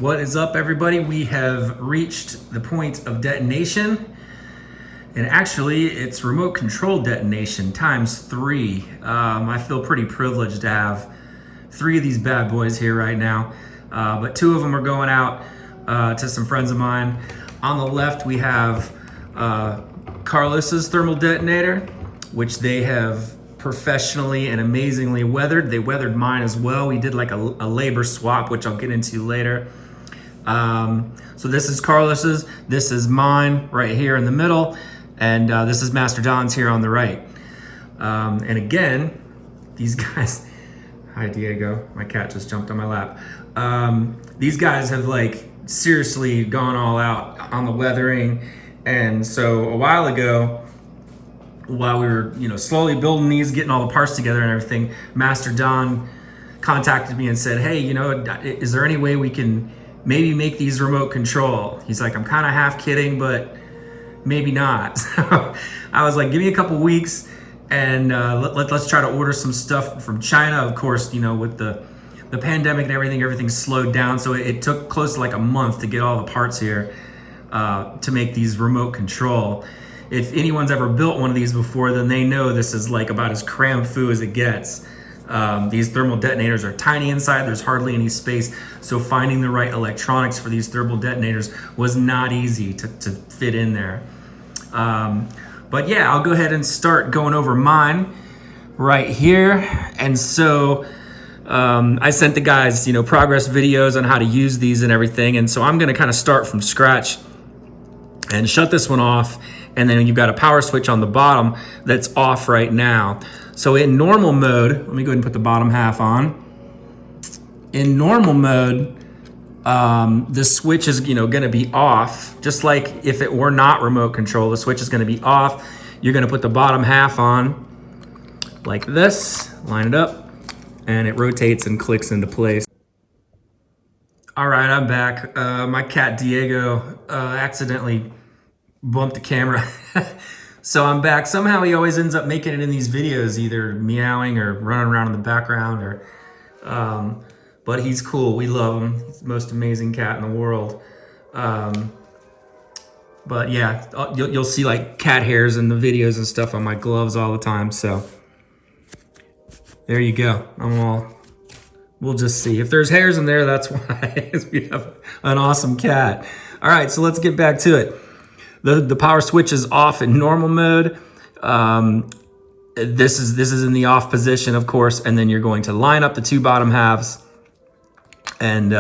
What is up, everybody? We have reached the point of detonation, and actually it's remote control detonation times 3. I feel pretty privileged to have 3 of these bad boys here right now, but 2 of them are going out to some friends of mine. On the left we have Carlos's thermal detonator, which they have professionally and amazingly weathered. They weathered mine as well. We did like a labor swap, which I'll get into later. So this is Carlos's, this is mine right here in the middle, and this is Master Don's here on the right. And again, these guys, hi Diego, my cat just jumped on my lap. These guys have like seriously gone all out on the weathering. And so a while ago, while we were slowly building these, getting all the parts together and everything, Master Don contacted me and said, hey, is there any way we can maybe make these remote control? He's like, I'm kind of half kidding, but maybe not. So I was like, give me a couple weeks and let's try to order some stuff from China. Of course, with the pandemic and everything's slowed down. So it took close to like a month to get all the parts here to make these remote control. If anyone's ever built one of these before, then they know this is like about as cram foo as it gets. These thermal detonators are tiny inside, there's hardly any space, so finding the right electronics for these thermal detonators was not easy to fit in there. But yeah, I'll go ahead and start going over mine right here. And so I sent the guys progress videos on how to use these and everything, and so I'm gonna kind of start from scratch and shut this one off. And then you've got a power switch on the bottom that's off right now. So in normal mode, let me go ahead and put the bottom half on. In normal mode, the switch is gonna be off. Just like if it were not remote control, the switch is gonna be off. You're gonna put the bottom half on like this, line it up, and it rotates and clicks into place. All right, I'm back. My cat Diego accidentally bumped the camera. So I'm back. Somehow he always ends up making it in these videos, either meowing or running around in the background, or but he's cool. We love him. He's the most amazing cat in the world. But yeah, you'll see like cat hairs in the videos and stuff on my gloves all the time. So there you go. We'll just see. If there's hairs in there, that's why. We have an awesome cat. All right, so let's get back to it. The power switch is off in normal mode. This is in the off position, of course, and then you're going to line up the 2 bottom halves and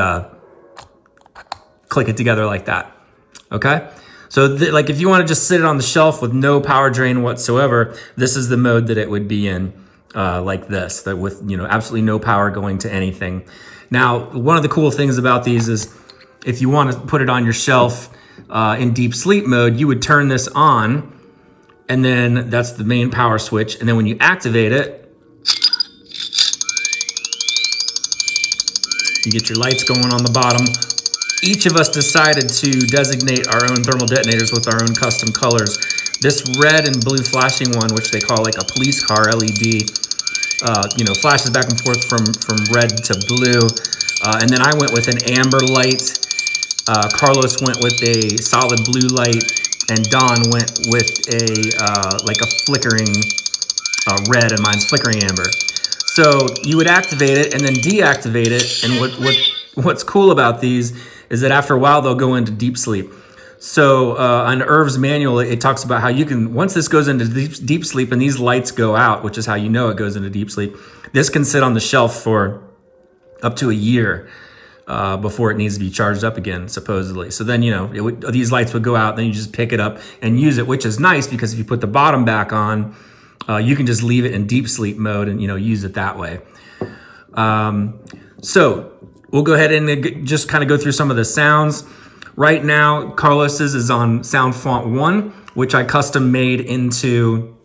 click it together like that. Okay? So like if you want to just sit it on the shelf with no power drain whatsoever, this is the mode that it would be in, like this, that with absolutely no power going to anything. Now, one of the cool things about these is if you want to put it on your shelf in deep sleep mode, you would turn this on, and then that's the main power switch. And then when you activate it, you get your lights going on the bottom. Each of us decided to designate our own thermal detonators with our own custom colors. This red and blue flashing one, which they call like a police car LED, flashes back and forth from red to blue. And then I went with an amber light. Carlos went with a solid blue light, and Don went with a like a flickering red, and mine's flickering amber. So you would activate it and then deactivate it, and what's cool about these is that after a while they'll go into deep sleep. So on Irv's manual, it talks about how you can, once this goes into deep sleep and these lights go out, which is how you know it goes into deep sleep, this can sit on the shelf for up to a year. Before it needs to be charged up again, supposedly. So then, these lights would go out, then you just pick it up and use it, which is nice because if you put the bottom back on, you can just leave it in deep sleep mode and, use it that way. So we'll go ahead and just kind of go through some of the sounds. Right now, Carlos's is on sound font 1, which I custom made into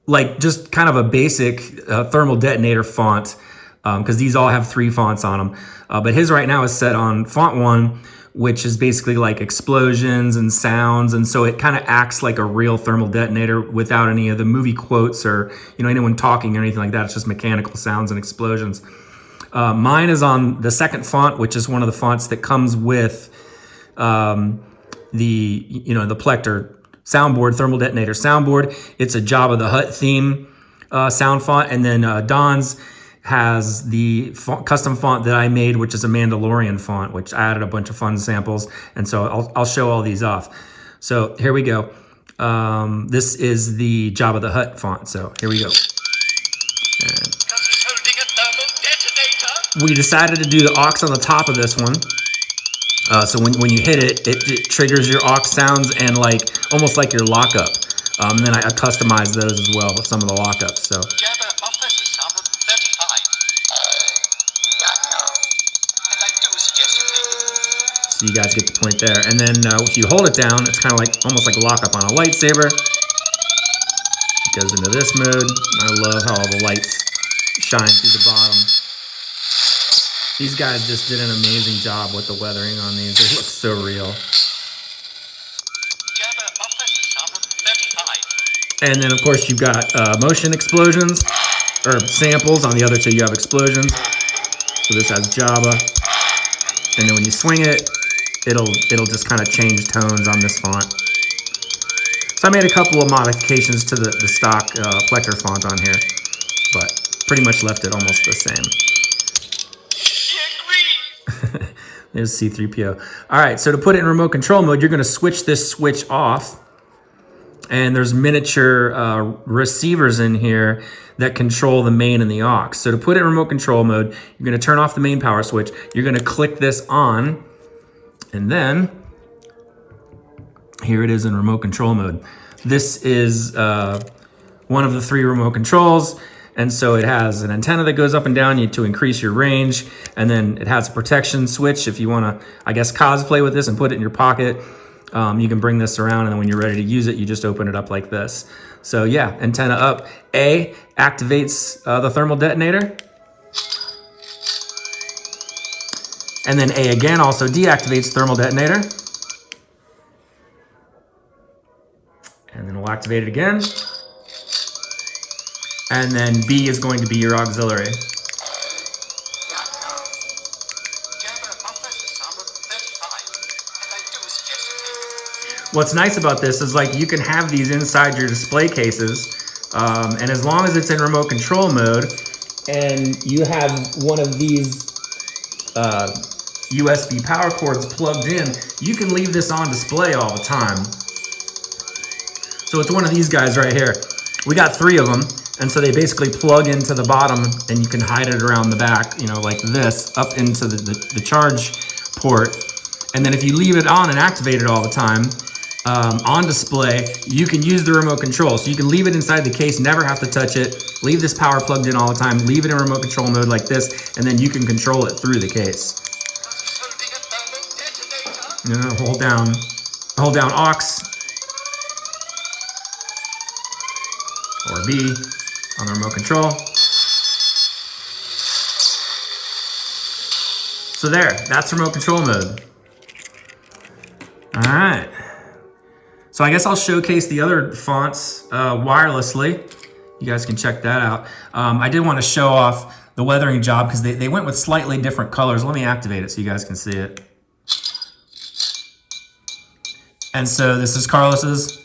like just kind of a basic thermal detonator font. Because these all have 3 fonts on them. But his right now is set on font 1, which is basically like explosions and sounds. And so it kind of acts like a real thermal detonator without any of the movie quotes or anyone talking or anything like that. It's just mechanical sounds and explosions. Mine is on the second font, which is one of the fonts that comes with the Plecter soundboard, thermal detonator soundboard. It's a Jabba the Hutt theme sound font, and then Don's has the custom font that I made, which is a Mandalorian font, which I added a bunch of fun samples, and so I'll show all these off. So here we go. This is the Jabba the Hutt font. So here we go. And we decided to do the aux on the top of this one. So when you hit it, it triggers your aux sounds and like almost like your lockup. And then I customized those as well with some of the lockups. So you guys get the point there. And then if you hold it down, it's kind of like almost like a lockup on a lightsaber. It goes into this mode. I love how all the lights shine through the bottom. These guys just did an amazing job with the weathering on these. They look so real. And then of course you've got motion explosions, or samples. On the other two you have explosions. So this has Jabba. And then when you swing it, it'll just kind of change tones on this font. So I made a couple of modifications to the stock Plecter font on here, but pretty much left it almost the same. There's C-3PO. All right, so to put it in remote control mode, you're going to switch this switch off, and there's miniature receivers in here that control the main and the aux. So to put it in remote control mode, you're going to turn off the main power switch. You're going to click this on, and then here it is in remote control mode. This is one of the 3 remote controls. And so it has an antenna that goes up and down to increase your range. And then it has a protection switch. If you want to, I guess, cosplay with this and put it in your pocket, you can bring this around. And then when you're ready to use it, you just open it up like this. So yeah, antenna up. A activates the thermal detonator. And then A again also deactivates thermal detonator. And then we'll activate it again. And then B is going to be your auxiliary. What's nice about this is like you can have these inside your display cases, and as long as it's in remote control mode and you have one of these USB power cords plugged in, you can leave this on display all the time. So it's one of these guys right here. We got 3 of them. And so they basically plug into the bottom, and you can hide it around the back, you know, like this, up into the charge port. And then if you leave it on and activate it all the time, on display, you can use the remote control. So you can leave it inside the case, never have to touch it, leave this power plugged in all the time, leave it in remote control mode like this, and then you can control it through the case. You know, hold down aux, or B on the remote control. So there, that's remote control mode. All right. So I guess I'll showcase the other fonts wirelessly. You guys can check that out. I did want to show off the weathering job because they went with slightly different colors. Let me activate it so you guys can see it. And so this is Carlos's.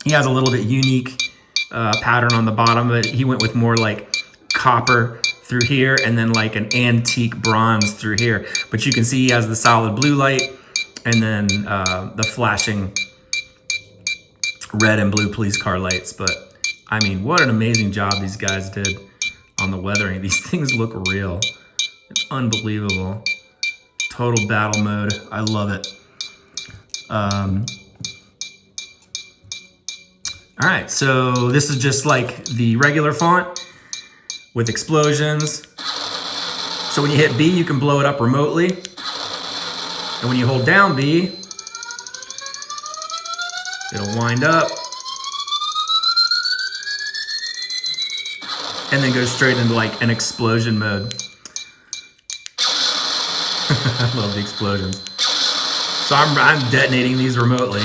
He has a little bit unique pattern on the bottom, but he went with more like copper through here and then like an antique bronze through here. But you can see he has the solid blue light and then the flashing red and blue police car lights. But I mean, what an amazing job these guys did on the weathering. These things look real. It's unbelievable. Total battle mode. I love it. All right, so this is just like the regular font with explosions. So when you hit B, you can blow it up remotely. And when you hold down B, it'll wind up and then go straight into like an explosion mode. I love the explosions. So I'm detonating these remotely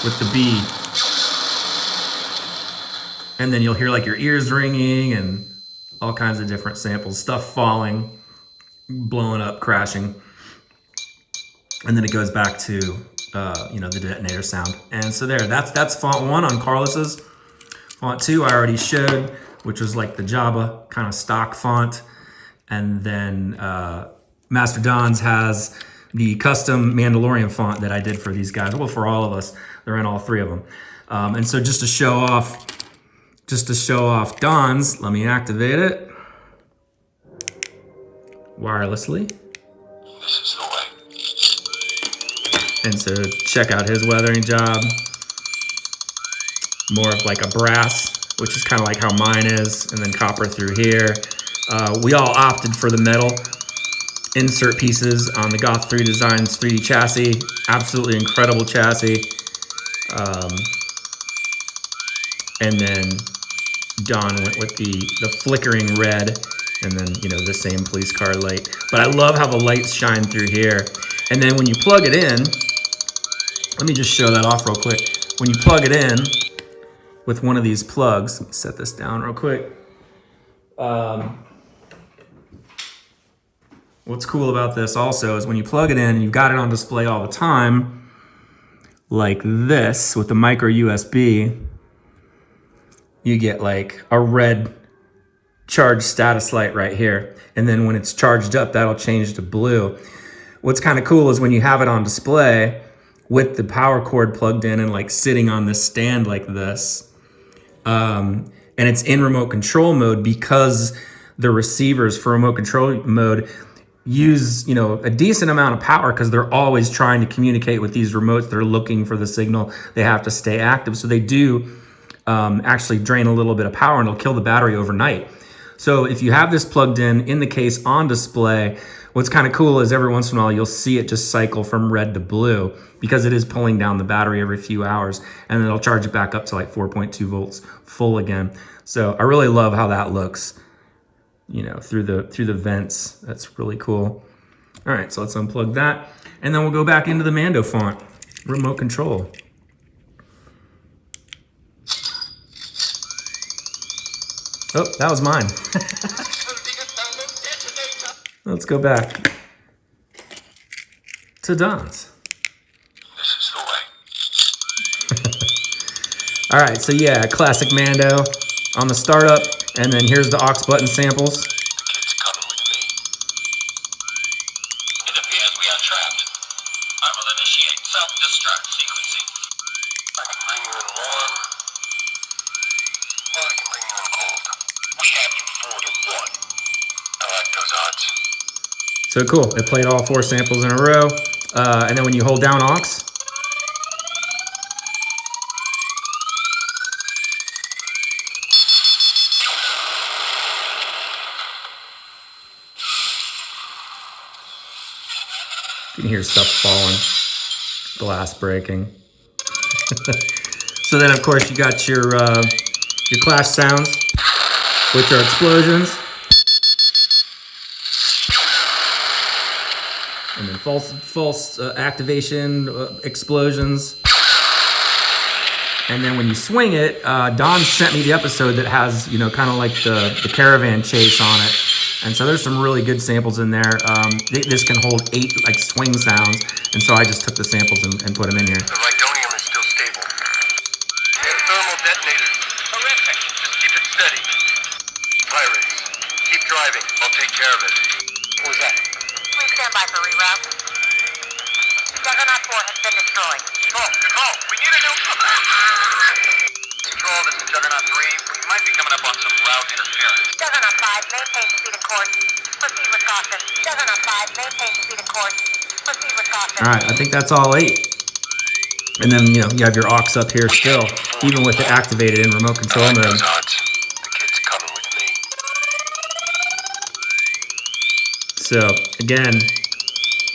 with the B. And then you'll hear like your ears ringing and all kinds of different samples, stuff falling. blowing up, crashing. And then it goes back to, you know, the detonator sound. And so there, that's font 1 on Carlos's. Font 2 I already showed, which was like the Java kind of stock font. And then Master Don's has the custom Mandalorian font that I did for these guys. Well, for all of us, they're in all 3 of them. And so just to show off Don's, let me activate it wirelessly. This is the way. And so check out his weathering job. More of like a brass, which is kind of like how mine is, and then copper through here. We all opted for the metal insert pieces on the Goth 3 Designs 3D chassis. Absolutely incredible chassis. And then Don went with the flickering red, and then, you know, the same police car light. But I love how the lights shine through here. And then when you plug it in, let me just show that off real quick. When you plug it in with one of these plugs, let me set this down real quick. What's cool about this also is when you plug it in and you've got it on display all the time, like this with the micro USB, you get like a red charged status light right here. And then when it's charged up, that'll change to blue. What's kind of cool is when you have it on display with the power cord plugged in and like sitting on this stand like this, and it's in remote control mode, because the receivers for remote control mode use, you know, a decent amount of power, because they're always trying to communicate with these remotes. They're looking for the signal. They have to stay active. So they do actually drain a little bit of power, and it'll kill the battery overnight. So if you have this plugged in the case on display, what's kind of cool is every once in a while you'll see it just cycle from red to blue, because it is pulling down the battery every few hours, and then it'll charge it back up to like 4.2 volts full again. So I really love how that looks, you know, through the vents. That's really cool. All right, so let's unplug that, and then we'll go back into the Mando font, remote control. Oh, that was mine. Let's go back to Don's. This is the way. All right, so yeah, classic Mando on the startup, and then here's the aux button samples. The kid's coming with me. It appears we are trapped. I will initiate self-destruct sequencing. I can bring you in warm, or I can bring you in cold. We have you 4 to 1. I like those odds. So cool, it played all 4 samples in a row. And then when you hold down aux, you can hear stuff falling, glass breaking. So then of course you got your clash sounds, which are explosions. And then false activation, explosions. And then when you swing it, Don sent me the episode that has, you know, kind of like the caravan chase on it. And so there's some really good samples in there. This can hold 8 like swing sounds. And so I just took the samples and put them in here. The Rhydonium is still stable. And thermal detonators. Horrific. Just keep it steady. Pirates, keep driving. I'll take care of it. What was that? Please stand by for reroute. Juggernaut 4 has been destroyed. Control, we need a new... Control, this is Juggernaut 3. We might be coming up on some route interference. Juggernaut 5, maintain speed and course. Proceed with caution. Juggernaut 5, maintain speed and course. Proceed with caution. All right, I think that's all 8. And then, you know, you have your aux up here still, even with it activated in remote control mode. Those odds. The kid's coming with me. So again,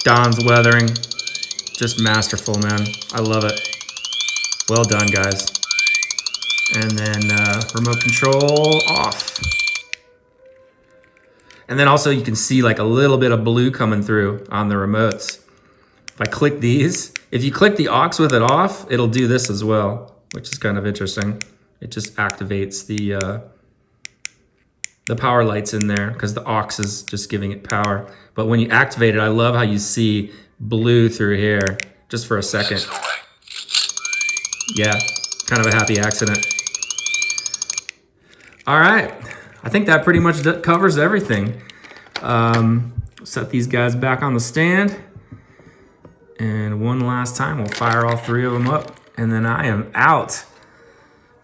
Don's weathering, just masterful, man. I love it. Well done, guys. And then remote control off. And then also you can see like a little bit of blue coming through on the remotes. If I click these, if you click the aux with it off, it'll do this as well, which is kind of interesting. It just activates the the power light's in there because the aux is just giving it power. But when you activate it, I love how you see blue through here just for a second. This is the way. Yeah, kind of a happy accident. All right, I think that pretty much covers everything. Set these guys back on the stand. And one last time, we'll fire all three of them up. And then I am out.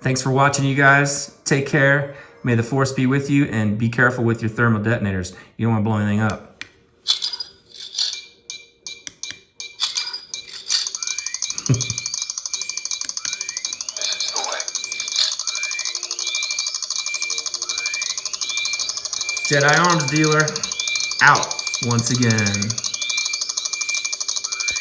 Thanks for watching, you guys. Take care. May the force be with you, and be careful with your thermal detonators. You don't want to blow anything up. This is the way. Jedi Arms Dealer, out once again.